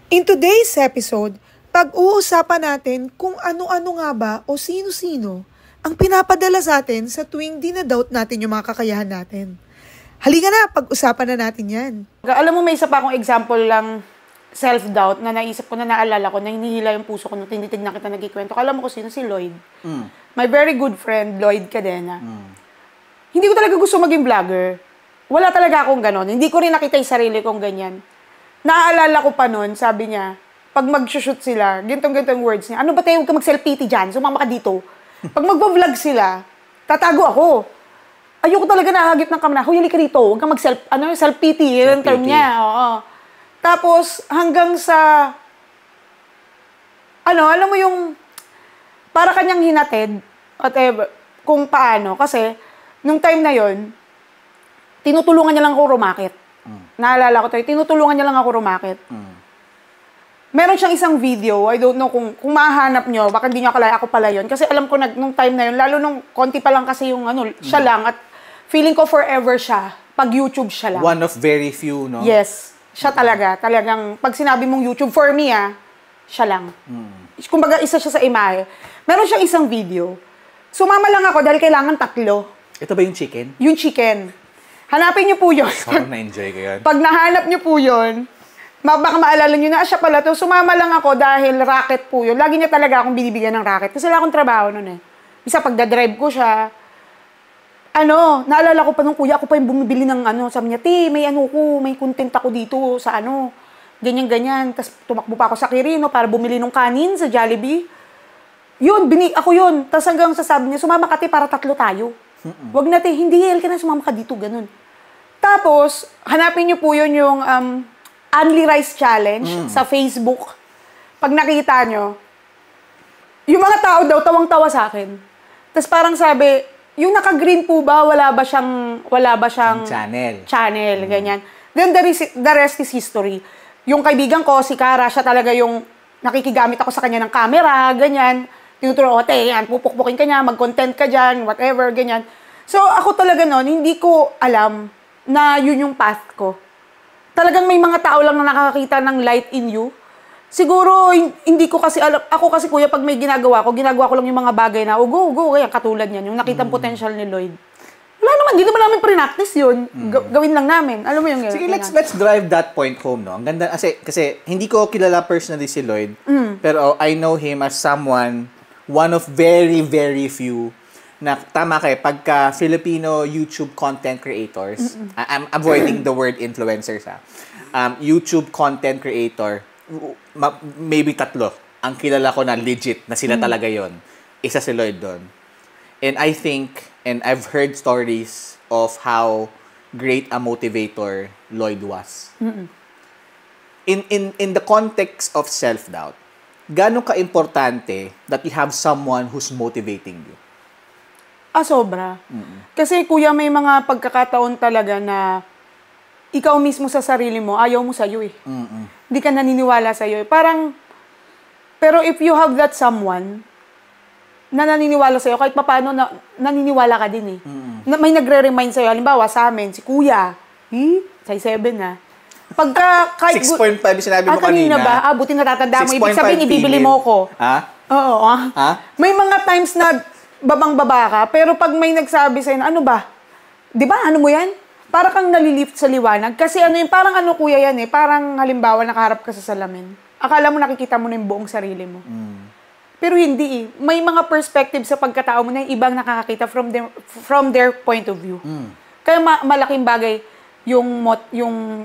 In today's episode, pag-uusapan natin kung ano-ano nga ba o sino-sino ang pinapadala sa atin sa tuwing dinadoubt natin yung mga kakayahan natin. Halika na, pag-usapan na natin yan. Alam mo, may isa pa akong example lang self-doubt na naisip ko na naalala ko na hinihila yung puso ko nung tinitignan kita nagkikwento. Alam mo ko sino? Si Lloyd. My very good friend, Lloyd Cadena. Hindi ko talaga gusto maging vlogger. Wala talaga akong ganon. Hindi ko rin nakita yung sarili kong ganyan. Naaalala ko pa nun, sabi niya, pag mag-shoot sila, gintong-gintong words niya, ano ba tayo, huwag ka mag-self-pity dyan, sumama ka dito. Pag mag-vlog sila, tatago ako. Ayoko talaga nahagip ng kamera, huy, halika dito, huwag ka self-pity, yun ang term niya. Oo. Tapos, hanggang sa, alam mo yung, para kanyang hinatid, whatever, kung paano, kasi, nung time na yon tinutulungan niya lang ako rumakit. Naalala ko tayo, tinutulungan niya lang ako rumakit. Meron siyang isang video, I don't know kung mahanap nyo, baka hindi nyo akala ako pala yun. Kasi alam ko nung time na yun, lalo nung konti pa lang kasi yung siya lang, at feeling ko forever siya, pag YouTube siya lang. One of very few, no? Yes, siya talaga. Talagang, pag sinabi mong YouTube, for me siya lang. Kumbaga, isa siya sa imahe. Meron siyang isang video. Sumama lang ako dahil kailangan 3. Ito ba yung chicken? Yung chicken. Hanapin niyo po yun. Sobrang na-enjoy ko yun. Pag nahanap niyo po yun, baka maalala niyo na, siya pala to. Sumama lang ako dahil racket po yun. Lagi niya talaga akong binibigyan ng racket. Kasi wala akong trabaho nun eh. Isa, pagdadrive ko siya, naalala ko pa nung kuya, ako pa yung bumibili ng sabi niya, may content ako dito sa ganyan-ganyan. Tapos tumakbo pa ako sa Quirino para bumili ng kanin sa Jollibee. Yun, ako yun. Tapos hanggang sasabi niya, sumama ka para 3 tayo. Wag natin, hindi, ka na sumama ka dito, ganun. Tapos, hanapin niyo po yun yung Only Rice Challenge sa Facebook. Pag nakita nyo, yung mga tao daw, tawang-tawa sa akin. Tapos parang sabi, yung naka-green po ba, wala ba siyang channel, ganyan. Then the rest is history. Yung kaibigan ko, si Cara, siya talaga yung nakikigamit ako sa kanya ng camera, ganyan. Tinuturo, yan, pupukpukin ka niya, mag-content ka dyan, whatever, ganyan. So, ako talaga hindi ko alam na yun yung path ko. Talagang may mga tao lang na nakakakita ng light in you. Siguro, hindi ko kasi alam. Ako kasi, kuya, pag may ginagawa ko lang yung mga bagay na, go, kaya katulad yan, yung nakitang potential ni Lloyd. Wala naman, hindi naman namin pre-practice yun. Gawin lang namin. Alam mo yung sige, let's drive that point home, no? Ang ganda, kasi hindi ko kilala personally si Lloyd, pero I know him as one of very, very few na tama kayo, pagka Filipino YouTube content creators, I'm avoiding the word influencers, YouTube content creator, maybe 3 ang kilala ko na legit, na sila talaga yon. Isa si Lloyd doon. And I think, and I've heard stories of how great a motivator Lloyd was. In the context of self-doubt, gano'ng ka-importante that you have someone who's motivating you? Sobra. Kasi kuya, may mga pagkakataon talaga na ikaw mismo sa sarili mo, ayaw mo sa'yo eh. Hindi ka naniniwala sa'yo eh. Pero if you have that someone na naniniwala sa'yo, kahit paano naniniwala ka din eh. May nagre-remind sa'yo, halimbawa sa amin, si kuya, size 7 na. Pagka, kahit 6.5 sinabi mo kanina. ba? Buti natatanda mo. Ibig sabihin, ibibili mo ko. Oo. May mga times na babang-baba ka, pero pag may nagsabi sa'yo, ano ba? Di ba, ano mo yan? Para kang nalilift sa liwanag. Kasi parang kuya yan eh. Parang halimbawa, nakaharap ka sa salamin. Akala mo nakikita mo na yung buong sarili mo. Pero hindi eh. May mga perspective sa pagkatao mo na yung ibang nakakakita from their point of view. Kaya malaking bagay yung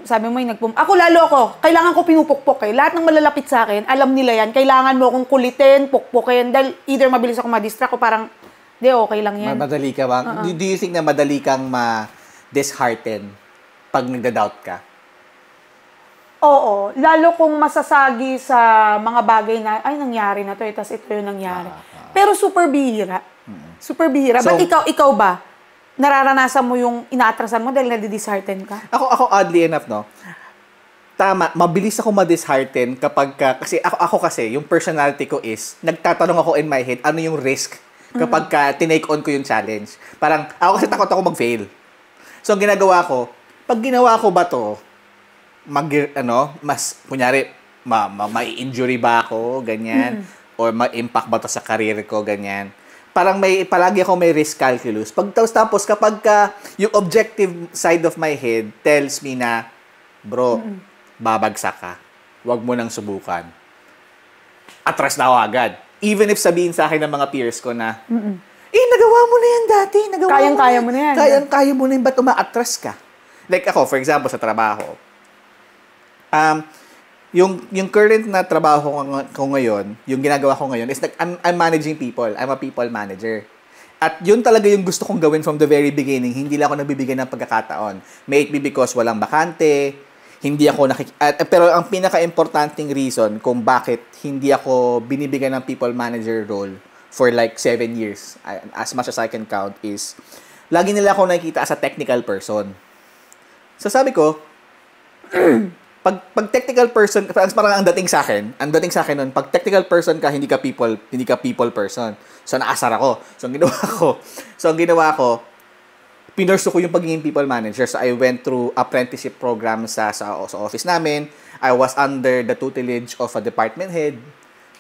sabi mo kailangan ko pinupukpok eh. Lahat ng malalapit sa akin, alam nila yan. Kailangan mo akong kulitin, pukpukin, dahil either mabilis ako ma-distract o parang, okay lang yan. Madali ka ba? Do you think na madali kang ma-dishearten pag nagda-doubt ka? Oo. Lalo kung masasagi sa mga bagay na, nangyari na to, tas ito yung nangyari. Pero super bihira. Super bihira. So, ba't ikaw ba? Nararanasan mo yung inaatrasan mo dahil nadi-dishearten ka? Ako oddly enough, no? Tama, mabilis ako ma-dishearten kasi ako kasi, yung personality ko is, nagtatanong ako in my head, ano yung risk kapag tinake on ko yung challenge. Parang, ako kasi takot ako mag-fail. So, ang ginagawa ko, pag ginawa ko ba to, mas, kunyari, mai-injury ba ako, ganyan. Or ma-impact ba to sa career ko, ganyan. Parang palagi ako may risk calculus. Tapos kapag yung objective side of my head tells me na, bro, babagsak ka. Huwag mo nang subukan. Atras na ako agad. Even if sabihin sa akin ng mga peers ko na, nagawa mo na yan dati. Kayang-kaya mo na yan. Kayang-kaya mo na yan. Ba't umaatras ka? Like ako, for example, sa trabaho. Yung current na trabaho ko ngayon, yung ginagawa ko ngayon, is like, I'm managing people. I'm a people manager. At yun talaga yung gusto kong gawin from the very beginning. Hindi lang ako nabibigyan ng pagkakataon. May it be because walang bakante, hindi ako pero ang pinaka-importanting reason kung bakit hindi ako binibigyan ng people manager role for like 7 years, as much as I can count, is lagi nila ako nakikita as a technical person. So sabi ko, pag technical person, parang ang dating sa akin nun, pag technical person ka, hindi ka people person. So naasar ako. So ang ginawa ko, pinursu ko yung pagiging people manager. So I went through apprenticeship program sa office namin. I was under the tutelage of a department head.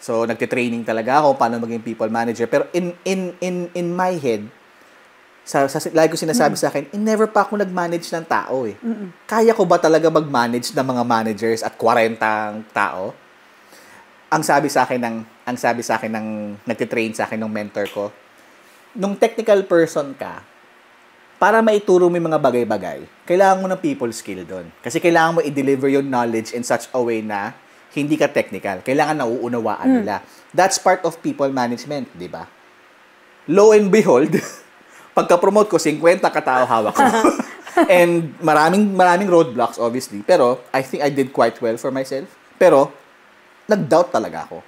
So nagte-training talaga ako paano maging people manager. Pero in my head, lagi ko sinasabi sa akin, never pa ako nag-manage ng tao eh. Kaya ko ba talaga mag-manage ng mga managers at 40 tao? Ang sabi sa akin ng nagte-train sa akin ng mentor ko, nung technical person ka, para maituro mo yung mga bagay-bagay, kailangan mo ng people skill doon. Kasi kailangan mo i-deliver yung knowledge in such a way na hindi ka technical. Kailangan nauunawaan nila. That's part of people management, di ba? Lo and behold, pagka-promote ko, 50 katao hawak ko. And maraming roadblocks, obviously. Pero, I think I did quite well for myself. Pero, nag-doubt talaga ako.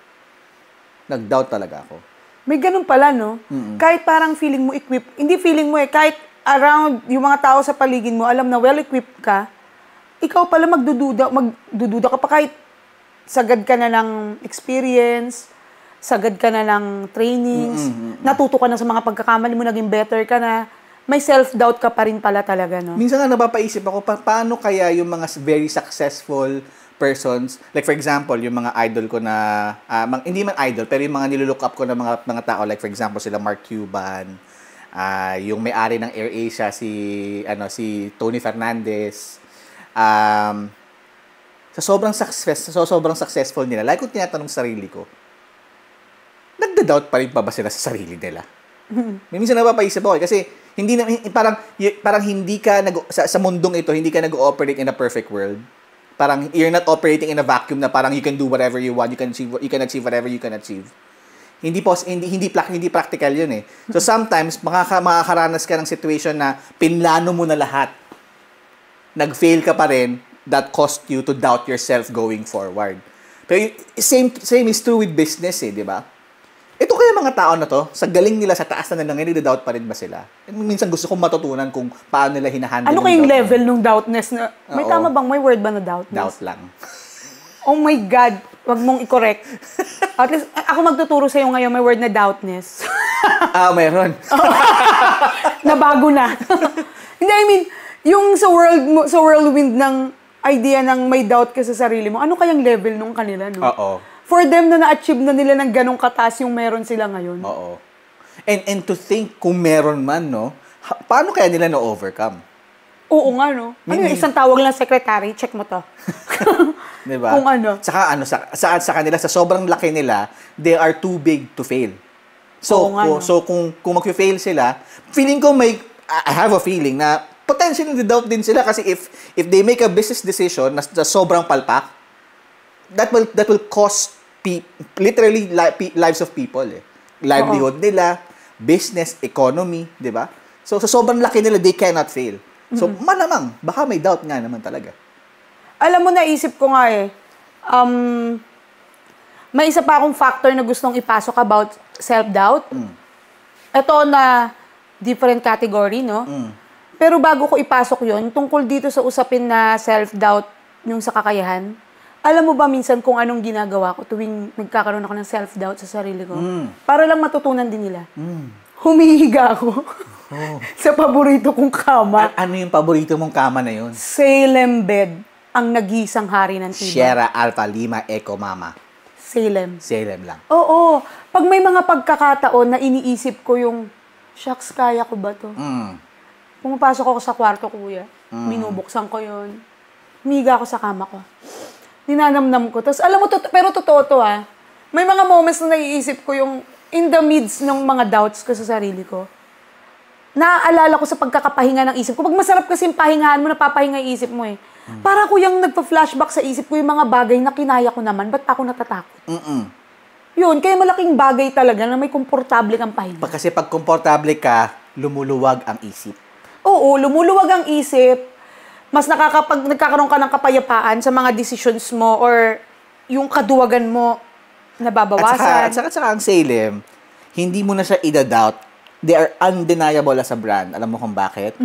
May ganun pala, no? Kahit parang feeling mo equipped, hindi feeling mo kahit around yung mga tao sa paligid mo, alam na well-equipped ka, ikaw pala magdududa ka pa kahit sagad ka na ng experience, sagad ka na ng trainings, natuto ka na sa mga pagkakamali mo, naging better ka na, may self-doubt ka pa rin pala talaga, no? Minsan nga napapaisip ako, paano kaya yung mga very successful persons, like for example, yung mga idol ko na, hindi man idol, pero yung mga nilulook up ko na mga tao, like for example, sila Mark Cuban, yung may-ari ng AirAsia, si Tony Fernandez, sa sobrang successful nila, like kung tinatanong sarili ko, nagda-doubt pa rin pa ba sila sa sarili nila? May minsan napapaisip ako kasi parang hindi ka sa mundong ito, hindi ka nag-ooperate in a perfect world. Parang you're not operating in a vacuum na parang you can do whatever you want, you can achieve whatever you can achieve. Hindi practical 'yun eh. So sometimes makakaranas ka ng situation na pinlano mo na lahat. Nag-fail ka pa rin, that cost you to doubt yourself going forward. Pero same is true with business eh, di ba? Ito kaya mga tao na to, sa galing nila sa taas na lang, nagda-doubt pa rin ba sila? Minsan gusto kong matutunan kung paano nila hinahandle. Ano kayong level nung doubtness na, may tama bang, may word ba na doubtness? Doubt lang. Oh my God, wag mong i-correct. At least, ako magtuturo sa'yo ngayon, may word na doubtness. Mayroon. Nabago na. Hindi, I mean, yung sa whirlwind ng idea ng may doubt ka sa sarili mo, ano kayang level nung kanila, no? Oo. For them na na-achieve na nila ng ganong kataas yung meron sila ngayon. Oo. And to think kung meron man, no, paano kaya nila na-overcome? Oo nga, no? Ano yung isang tawag lang secretary? Check mo to. Diba? Kung ano. Saka sa kanila, sa sobrang laki nila, they are too big to fail. So, kung mag-fail sila, feeling ko I have a feeling na potentially doubt din sila kasi if they make a business decision na sobrang palpak, that will cost literally lives of people eh. Livelihood nila, business, economy, 'di ba? So sa sobrang laki nila, they cannot fail. So malamang baka may doubt nga naman talaga. Alam mo, naisip ko nga may isa pa akong factor na gustong ipasok about self-doubt. Ito na different category, no? Pero bago ko ipasok yon, tungkol dito sa usapin na self-doubt yung sa kakayahan, alam mo ba minsan kung anong ginagawa ko tuwing nagkakaroon ako ng self-doubt sa sarili ko? Para lang matutunan din nila. Humihiga ako sa paborito kong kama. Ano yung paborito mong kama na yun? Salem bed. ang nagisang hari ng tiba. Sierra Alpha Lima Echo Mama. Salem. Salem lang. Oo. Pag may mga pagkakataon na iniisip ko yung, shucks, kaya ko ba to? Pumapasok ako sa kwarto, kuya. Minubuksan ko yun. Humiga ako sa kama ko. Ninanamnam ko. Tapos, alam mo, pero totoo to may mga moments na naiisip ko yung in the midst ng mga doubts ko sa sarili ko. Naaalala ko sa pagkakapahinga ng isip ko. Pag masarap kasi yung pahingahan mo, napapahinga yung isip mo Para ko yung nagpa-flashback sa isip ko yung mga bagay na kinaya ko naman, ba't ako natatakot? Yun, kaya malaking bagay talaga na may komportable kang pahinga. Kasi pag komportable ka, lumuluwag ang isip. Oo, lumuluwag ang isip. Mas nagkakaroon ka ng kapayapaan sa mga decisions mo or yung kaduwagan mo nababawasan. At saka ang Salem, hindi mo na siya i-doubt. They are undeniable as a brand. Alam mo kung bakit?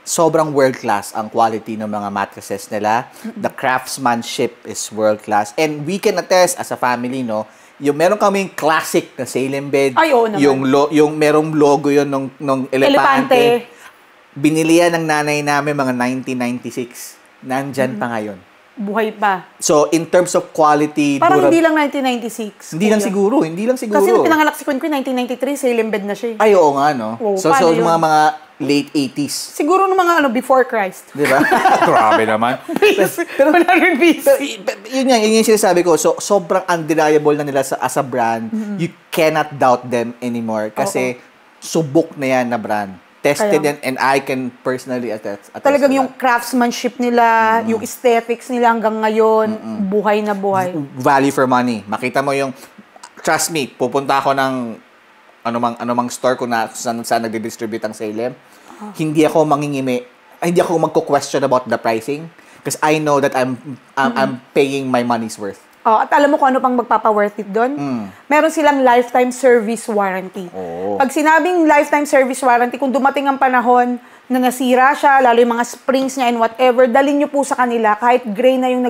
Sobrang world-class ang quality ng mga mattresses nila. The craftsmanship is world-class. And we can attest as a family, no, yung meron kaming classic na Salem bed. Ay, oo naman. Yung merong logo yun nung elepante. Binili yan ng nanay namin mga 1996. Nandyan pa ngayon. Buhay pa. So, in terms of quality... Parang hindi lang 1996. Hindi lang siguro. Kasi nung pinanganak si Queen 1993, Salem bed na siya. Ay, oo nga, no? Oo, so mga late 80s. Siguro nung mga before Christ. Di ba? Grabe naman. Pero 100 BC. Yun yung sinasabi ko. So, sobrang undeniable na nila as a brand. You cannot doubt them anymore. Kasi subok na yan na brand. Tested and I can personally attest talagang yung craftsmanship nila, yung aesthetics nila hanggang ngayon, buhay na buhay. Value for money. Makita mo yung, trust me, pupunta ako ng anumang store kung saan nagdi-distribute ang Salem. Hindi ako hindi ako magko-question about the pricing because I know that I'm paying my money's worth. At alam mo kung ano pang magpapa-worth it doon? Meron silang lifetime service warranty. Pag sinabing lifetime service warranty, kung dumating ang panahon na nasira siya, lalo yung mga springs niya and whatever, dalhin nyo po sa kanila, kahit gray na yung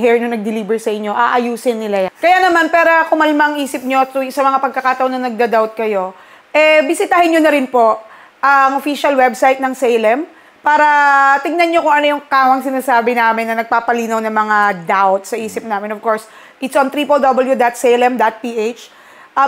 hair na nag-deliver sa inyo, aayusin nila yan. Kaya naman, para kumalmang isip nyo sa mga pagkakataon na nagda-doubt kayo, bisitahin nyo na rin po ang official website ng Salem, para tingnan nyo kung ano yung kawang sinasabi namin na nagpapalinaw ng mga doubt sa isip namin. Of course, it's on www.salem.ph.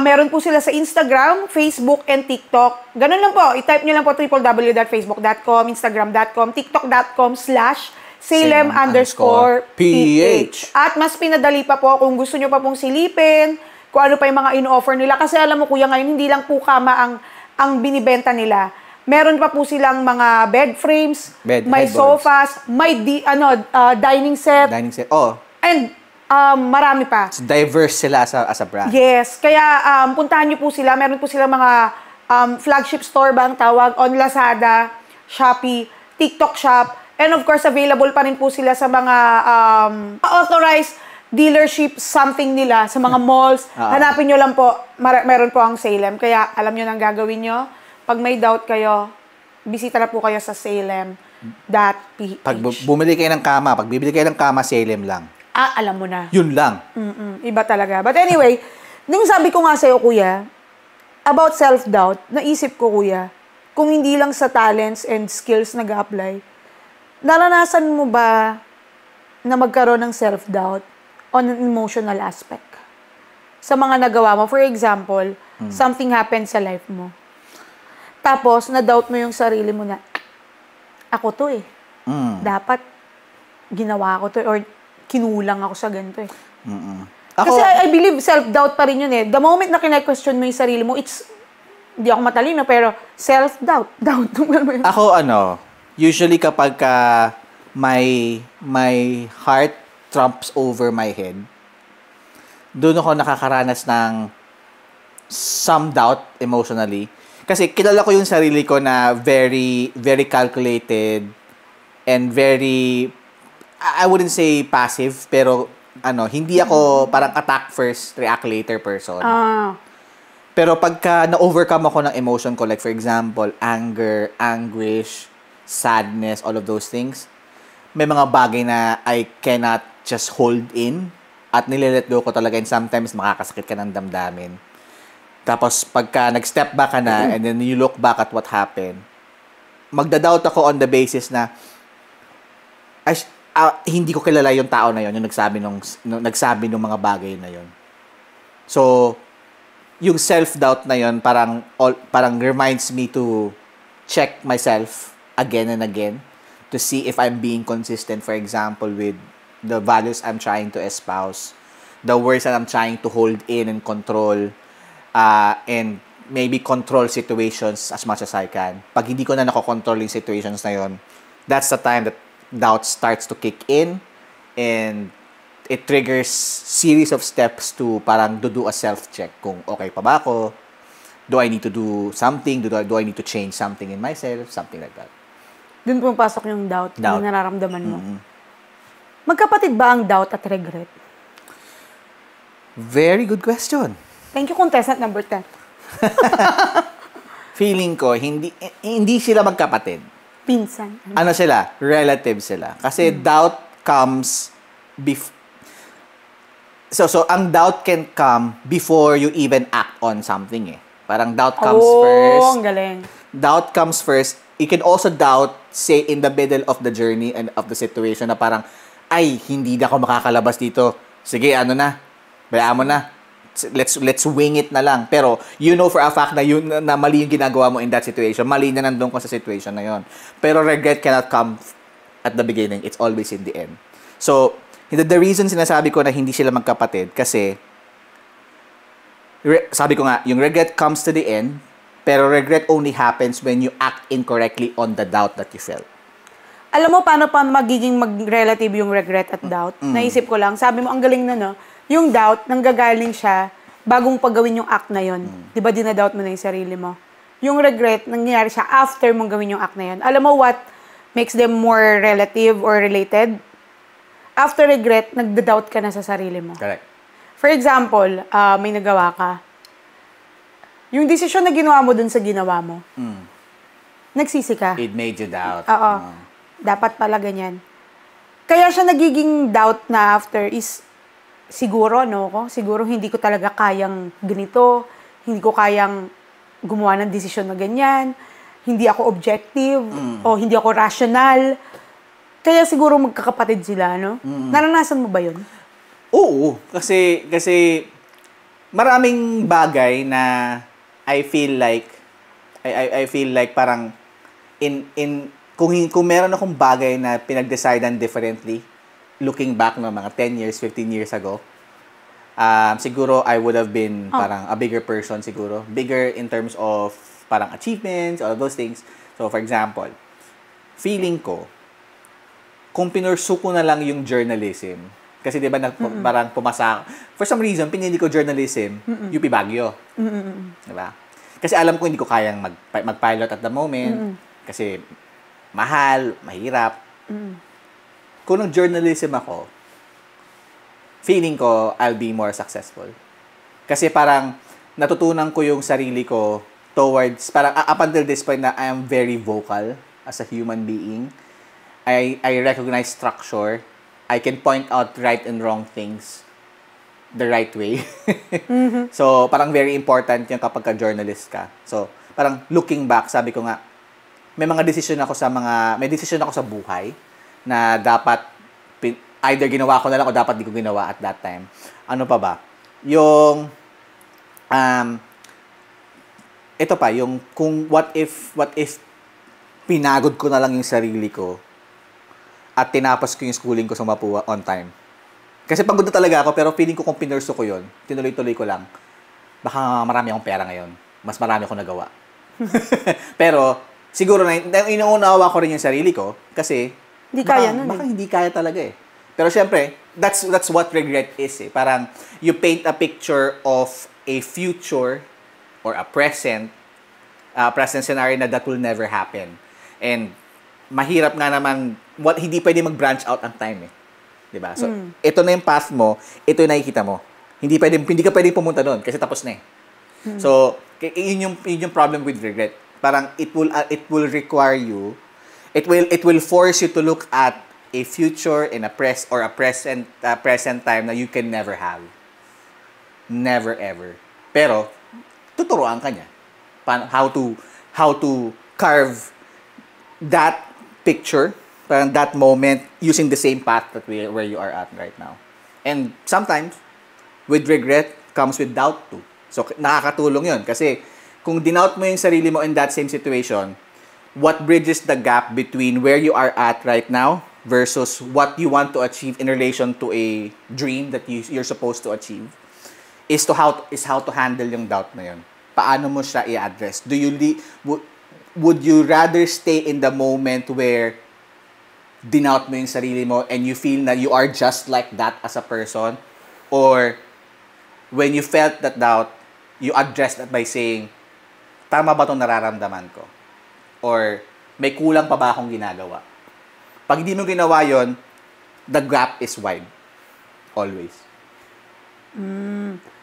Meron po sila sa Instagram, Facebook, and TikTok. Ganun lang po. I-type nyo lang po www.facebook.com, instagram.com, tiktok.com/salem_ph. At mas pinadali pa po kung gusto nyo pa pong silipin, kung ano pa yung mga in-offer nila. Kasi alam mo kuya, ngayon hindi lang po kama ang binibenta nila. Meron pa po silang mga bed frames, may sofas, may dining set. And marami pa. So, diverse sila as a brand. Yes. Kaya puntahan niyo po sila. Meron po silang mga flagship store ba ang tawag on Lazada, Shopee, TikTok Shop. And of course, available pa rin po sila sa mga authorized dealership something nila sa mga malls. Hanapin nyo lang po. Meron po ang Salem. Kaya alam nyo nang gagawin nyo. Pag may doubt kayo, bisita na po kayo sa salem.ph. Pag bumili kayo ng kama, pag bibili kayo ng kama, Salem lang. Alam mo na. Yun lang. Iba talaga. But anyway, nung sabi ko nga sa'yo, kuya, about self-doubt, naisip ko, kuya, kung hindi lang sa talents and skills nag-a-apply, naranasan mo ba na magkaroon ng self-doubt on an emotional aspect? Sa mga nagawa mo. For example, something happened sa life mo. Tapos, na-doubt mo yung sarili mo na, ako to Dapat, ginawa ko to or kinulang ako sa ganito Kasi I believe self-doubt pa rin yun The moment na kina-question mo yung sarili mo, hindi ako matalino, pero self-doubt. Ako, usually kapag my heart trumps over my head, doon ako nakakaranas ng some doubt emotionally. Kasi kilala ko yung sarili ko na very, very calculated and very, I wouldn't say passive, pero hindi ako parang attack first, react later person. Pero pagka na-overcome ako ng emotion ko, like for example, anger, anguish, sadness, all of those things, may mga bagay na I cannot just hold in at nililet go ko talaga and sometimes makakasakit ka ng damdamin. Tapos, pagka nag-step back ka na and then you look back at what happened, magda-doubt ako on the basis na hindi ko kilala yung tao na yon, yung nagsabi nung mga bagay na yon. So, yung self-doubt na yon parang reminds me to check myself again and again to see if I'm being consistent, for example, with the values I'm trying to espouse, the words that I'm trying to hold in and control, and maybe control situations as much as I can. Pag hindi ko na nakokontrol yung situations na yon, that's the time that doubt starts to kick in, and it triggers series of steps to parang do a self-check kung okay pa ba ako, do I need to do something, do I need to change something in myself, something like that. Doon pumapasok yung doubt. Yung nararamdaman mo. Mm-hmm. Magkapatid ba ang doubt at regret? Very good question. Thank you, contestant number 10. Feeling ko, hindi sila magkapatid. Pinsan. Ano sila? Relative sila. Kasi doubt comes So ang doubt can come before you even act on something eh. Parang doubt comes first. Ang galing. Doubt comes first. You can also doubt, say, in the middle of the journey and of the situation na parang, ay, hindi na ako makakalabas dito. Sige, ano na? Bayaan mo na. Let's wing it na lang. Pero you know for a fact na mali yung ginagawa mo in that situation. Mali na nandun ko sa situation na yon. Pero regret cannot come at the beginning. It's always in the end. So, the reason sinasabi ko na hindi sila magkapatid kasi sabi ko nga, yung regret comes to the end, pero regret only happens when you act incorrectly on the doubt that you felt. Alam mo paano pa magiging mag-relative yung regret at doubt? Naisip ko lang, sabi mo, ang galing na, no? Yung doubt, nanggagaling siya bagong paggawin yung act na yon. Di ba dinadoubt mo na yung sarili mo? Yung regret, nangyayari siya after mong gawin yung act na yon. Alam mo what makes them more relative or related? After regret, nagda-doubt ka na sa sarili mo. Correct. For example, may nagawa ka. Yung desisyon na ginawa mo dun sa ginawa mo, nagsisi ka. It made you doubt. Oo. Dapat pala ganyan. Kaya siya nagiging doubt na after is siguro, siguro hindi ko talaga kayang ganito, hindi ko kayang gumawa ng desisyon na ganyan, hindi ako objective, o hindi ako rational. Kaya siguro magkakapatid sila, no? Naranasan mo ba yun? Oo. Kasi maraming bagay na I feel like parang kung meron akong bagay na pinag-decidean differently, looking back no mga 10 years, 15 years ago, siguro I would have been parang a bigger person siguro. Bigger in terms of parang achievements, all of those things. So, for example, feeling ko, kung pinursu ko na lang yung journalism, kasi di ba parang pumasa, for some reason, pinili ko journalism, UP Baguio. Diba? Kasi alam ko hindi ko kayang mag-pilot at the moment, kasi mahal, mahirap. Kung ng journalism ako, feeling ko I'll be more successful. Kasi parang natutunan ko yung sarili ko towards, parang up until this point na I am very vocal as a human being. I recognize structure. I can point out right and wrong things the right way. So, parang very important yung kapag ka-journalist ka. So, parang looking back, sabi ko nga, may decision ako sa buhay na dapat either ginawa ko na lang o dapat di ko ginawa at that time. Ano pa ba? Yung ito pa, yung kung what if pinagod ko na lang yung sarili ko at tinapos ko yung schooling ko sa Mapua on time. Kasi pagod na talaga ako, pero feeling ko kung pinurso ko yun, tinuloy-tuloy ko lang, baka marami akong pera ngayon. Mas marami akong nagawa. Pero, siguro na, inuunawa ko rin yung sarili ko, kasi, hindi kaya nun. Baka hindi kaya talaga eh. Pero syempre, that's what regret is eh. Parang, you paint a picture of a future or a present scenario na that will never happen. And, mahirap nga naman, hindi pwede mag-branch out ang time eh. Diba? So, ito na yung path mo, ito yung nakikita mo. Hindi ka pwede pumunta doon kasi tapos na eh. So, yun yung problem with regret. Parang it will require you, it will force you to look at a future and a present time na you can never have. Never ever. Pero tuturuan ka niya how to carve that picture parang that moment using the same path that where you are at right now. And sometimes, with regret, comes with doubt too. So, nakakatulong yun. Kasi, kung dinout mo yung sarili mo in that same situation, what bridges the gap between where you are at right now versus what you want to achieve in relation to a dream that you're supposed to achieve is how to handle yung doubt na yun. Paano mo siya i-address? Would you rather stay in the moment where dinout mo yung sarili mo and you feel na you are just like that as a person? Or when you felt that doubt, you address that by saying, tama ba itong nararamdaman ko? Or may kulang pa ba akong ginagawa? Pag hindi mo ginawa yon, the gap is wide. Always.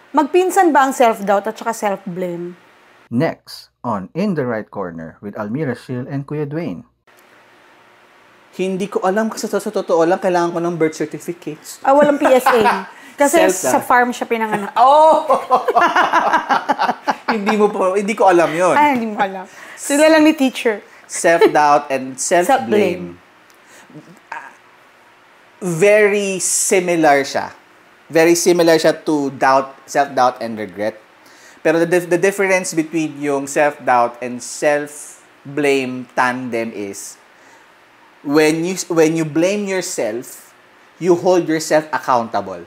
Magpinsan ba ang self-doubt at saka self-blame? Next, on In the Right Corner with Almira Shil and Kuya Dwayne. Hindi ko alam kasi sa totoo lang, kailangan ko ng birth certificates. Walang PSA. Kasi Self-doubt. sa farm siya pinanganak. Oh! hindi ko alam yon. Ay, hindi mo alam. Sila lang ni teacher. Self-doubt and self-blame. Very similar siya. Very similar siya to doubt, self-doubt and regret. Pero the difference between yung self-doubt and self-blame tandem is when you blame yourself, you hold yourself accountable.